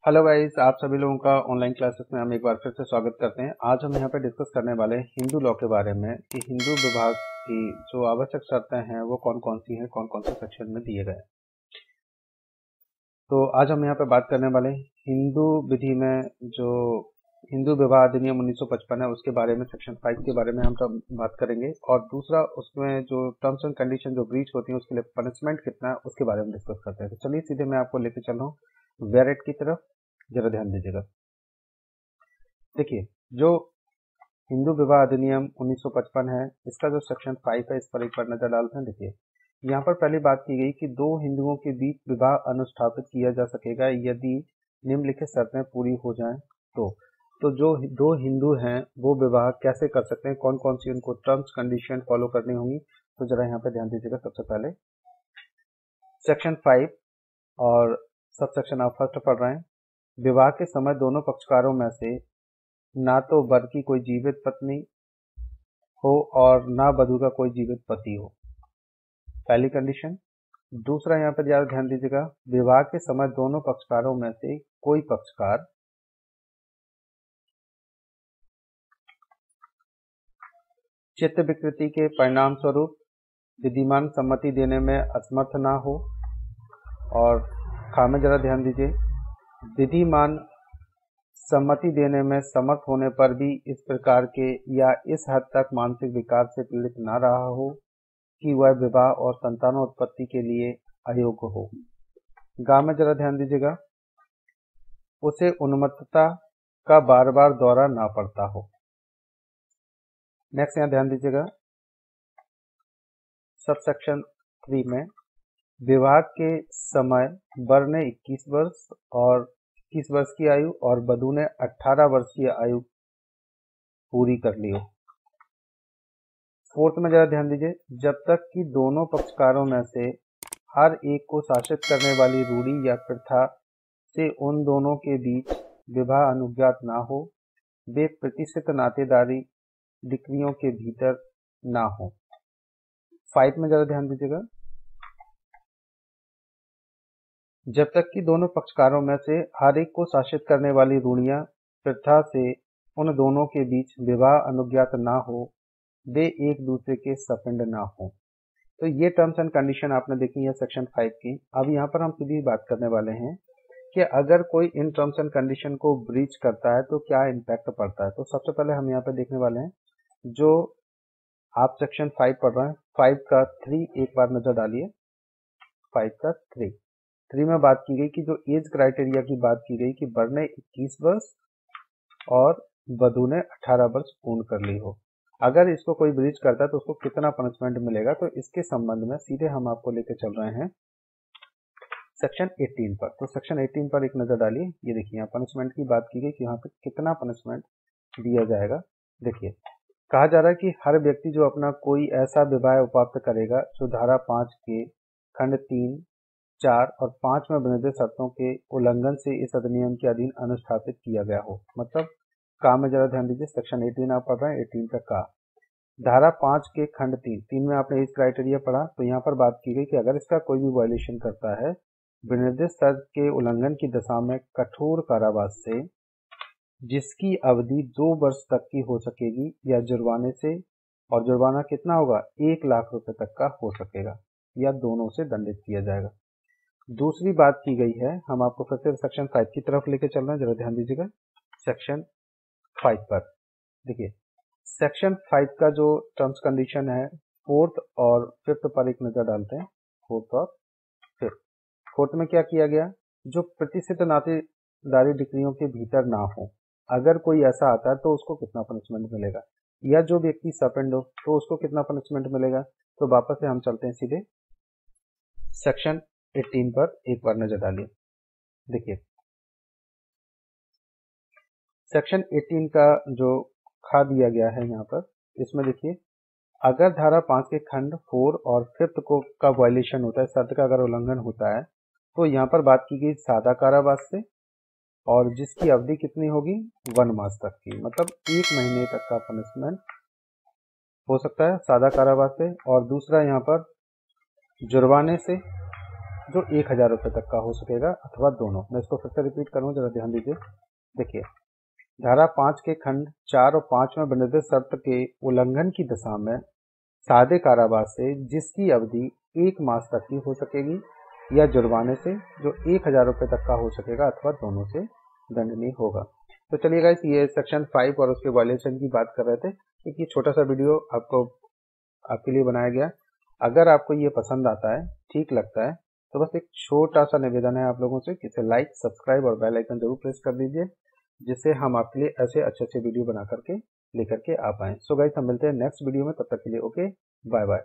Hello guys, आप सभी लोगों का ऑनलाइन क्लासेस में हम एक बार फिर से स्वागत करते हैं। आज हम यहाँ पे डिस्कस करने वाले हैं हिंदू लॉ के बारे में कि हिंदू विभाग की जो आवश्यक शर्तें हैं वो कौन कौन सी हैं, कौन कौन से सेक्शन में दिए गए हैं। तो आज हम यहाँ पे बात करने वाले हैं हिंदू विधि में जो हिंदू विवाह अधिनियम 1955 है उसके बारे में, सेक्शन 5 के बारे में हम सब बात करेंगे। और दूसरा, उसमें जो टर्म्स एंड कंडीशन जो ब्रीच होती है उसके लिए पनिशमेंट कितना है उसके बारे में डिस्कस करते हैं। तो चलिए सीधे मैं आपको लेके चल रहा हूँ वेरेट की तरफ। जरा ध्यान दीजिएगा। देखिए, जो हिंदू विवाह अधिनियम 1955 है, इसका जो सेक्शन 5 है इस पर एक बार नजर डालते हैं। देखिए, यहाँ पर पहली बात की गई कि दो हिंदुओं के बीच विवाह अनुस्थापित किया जा सकेगा यदि निम्नलिखित शर्तें पूरी हो जाएं। तो जो दो हिंदू हैं वो विवाह कैसे कर सकते हैं, कौन कौन सी उनको टर्म्स कंडीशन फॉलो करनी होंगी। तो जरा यहाँ पे ध्यान दीजिएगा। सबसे पहले सेक्शन 5 और सब सेक्शन आप फर्स्ट पढ़ रहे हैं। विवाह के समय दोनों पक्षकारों में से ना तो वर की कोई जीवित पत्नी हो और ना वधू का कोई जीवित पति हो, पहली कंडीशन। दूसरा, यहाँ पर ज्यादा ध्यान दीजिएगा, विवाह के समय दोनों पक्षकारों में से कोई पक्षकार चित्त विकृति के परिणाम स्वरूप विधिमान सम्मति देने में असमर्थ ना हो। और खा में जरा ध्यान दीजिए, विधिमान सम्मति देने में समर्थ होने पर भी इस प्रकार के या इस हद तक मानसिक विकार से पीड़ित ना रहा हो कि वह विवाह और संतानोत्पत्ति के लिए अयोग्य हो। गा में जरा ध्यान दीजिएगा, उसे उन्मत्तता का बार बार दौरा ना पड़ता हो। नेक्स्ट यहाँ ध्यान दीजिएगा, सब सेक्शन 3 में विवाह के समय वर ने 21 वर्ष और 21 वर्ष की आयु और वधू ने 18 वर्ष की आयु पूरी कर ली हो। फोर्थ में जरा ध्यान दीजिए, जब तक कि दोनों पक्षकारों में से हर एक को शासित करने वाली रूढ़ी या प्रथा से उन दोनों के बीच विवाह अनुज्ञात ना हो, वे प्रतिष्ठित नातेदारी डिक्रियों के भीतर ना हो। 5 में जरा ध्यान दीजिएगा, जब तक कि दोनों पक्षकारों में से हर एक को शासित करने वाली रूढ़ियां प्रथा से उन दोनों के बीच विवाह अनुज्ञात ना हो, वे एक दूसरे के सपिंड ना हो। तो ये टर्म्स एंड कंडीशन आपने देखी है सेक्शन 5 की। अब यहाँ पर हम सीधी बात करने वाले हैं कि अगर कोई इन टर्म्स एंड कंडीशन को ब्रीच करता है तो क्या इम्पैक्ट पड़ता है। तो सबसे पहले हम यहाँ पे देखने वाले हैं, जो आप सेक्शन 5 पढ़ रहे हैं, 5 का 3 एक बार नजर डालिए। 5 का 3 में बात की गई कि जो एज क्राइटेरिया की बात की गई कि वर ने 21 वर्ष और वधू ने 18 वर्ष पूर्ण कर ली हो। अगर इसको कोई ब्रीच करता है तो उसको कितना पनिशमेंट मिलेगा, तो इसके संबंध में सीधे हम आपको लेकर चल रहे हैं सेक्शन 18 पर। तो सेक्शन 18 पर एक नजर डालिए। ये देखिए, यहाँ पनिशमेंट की बात की गई कि यहाँ पे कितना पनिशमेंट दिया जाएगा। देखिए, कहा जा रहा है कि हर व्यक्ति जो अपना कोई ऐसा विवाह उपाप्त करेगा जो धारा 5 के खंड 3, 4 और 5 में बने शर्तों के उल्लंघन से इस अधिनियम के अधीन अनुस्थापित किया गया हो। मतलब का में जरा ध्यान दीजिए, सेक्शन 18 आप पढ़ रहे हैं, 18 का धारा 5 के खंड 3 में आपने एज क्राइटेरिया पढ़ा। तो यहाँ पर बात की गई कि अगर इसका कोई भी वायलेशन करता है, विनिर्दिष्ट शर्त के उल्लंघन की दशा में कठोर कारावास से जिसकी अवधि 2 वर्ष तक की हो सकेगी या जुर्माने से, और जुर्माना कितना होगा, 1 लाख रुपए तक का हो सकेगा, या दोनों से दंडित किया जाएगा। दूसरी बात की गई है, हम आपको फिर से सेक्शन 5 की तरफ लेके चल रहे हैं, जरा ध्यान दीजिएगा सेक्शन 5 पर। देखिए, सेक्शन 5 का जो टर्म्स कंडीशन है 4th और 5th पर एक नजर डालते हैं। 4th और 5th। 4th में क्या किया गया, जो प्रतिष्ठित नातेदारी डिक्रियों के भीतर ना हो, अगर कोई ऐसा आता है तो उसको कितना पनिशमेंट मिलेगा, या जो व्यक्ति सपेंड हो तो उसको कितना पनिशमेंट मिलेगा। तो वापस से हम चलते हैं सीधे सेक्शन 18 पर एक बार नजर डालिए। देखिए, सेक्शन 18 का जो खा दिया गया है यहाँ पर, इसमें देखिए, अगर धारा 5 के खंड 4 और 5th को का वायलेशन होता है, शर्त का अगर उल्लंघन होता है, तो यहाँ पर बात की गई सादा कारावास से, और जिसकी अवधि कितनी होगी, 1 मास तक की, मतलब 1 महीने तक का पनिशमेंट हो सकता है सादा कारावास से। और दूसरा यहाँ पर जुर्माने से, जो 1000 रुपये तक का हो सकेगा अथवा दोनों। मैं इसको फिर से रिपीट करूँ, जरा ध्यान दीजिए। देखिए, धारा 5 के खंड 4 और 5 में वर्णित शर्त के उल्लंघन की दशा में सादे कारावास से जिसकी अवधि 1 मास तक की हो सकेगी, या जुर्माने से जो 1000 रुपये तक का हो सकेगा अथवा दोनों से दंडनीय होगा। तो चलिए गाइस, ये सेक्शन 5 और उसके वायलेशन की बात कर रहे थे। एक ये छोटा सा वीडियो आपके लिए बनाया गया। अगर आपको ये पसंद आता है, ठीक लगता है, तो बस एक छोटा सा निवेदन है आप लोगों से कि इसे लाइक, सब्सक्राइब और बेल आइकन जरूर प्रेस कर दीजिए, जिससे हम आपके लिए ऐसे अच्छे अच्छे वीडियो बना करके लेकर के आ पाएँ। सो गाइस, हम मिलते हैं नेक्स्ट वीडियो में, तब तक के लिए ओके, बाय बाय।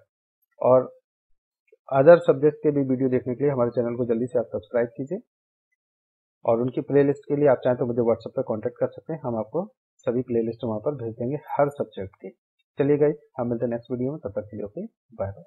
और अदर सब्जेक्ट के भी वीडियो देखने के लिए हमारे चैनल को जल्दी से आप सब्सक्राइब कीजिए, और उनकी प्लेलिस्ट के लिए आप चाहें तो मुझे व्हाट्सएप पर कांटेक्ट कर सकते हैं। हम आपको सभी प्लेलिस्ट वहाँ पर भेज देंगे हर सब्जेक्ट की। चलिए गाइस, हम मिलते हैं नेक्स्ट वीडियो में, तब तक के लिए ओके, बाय बाय।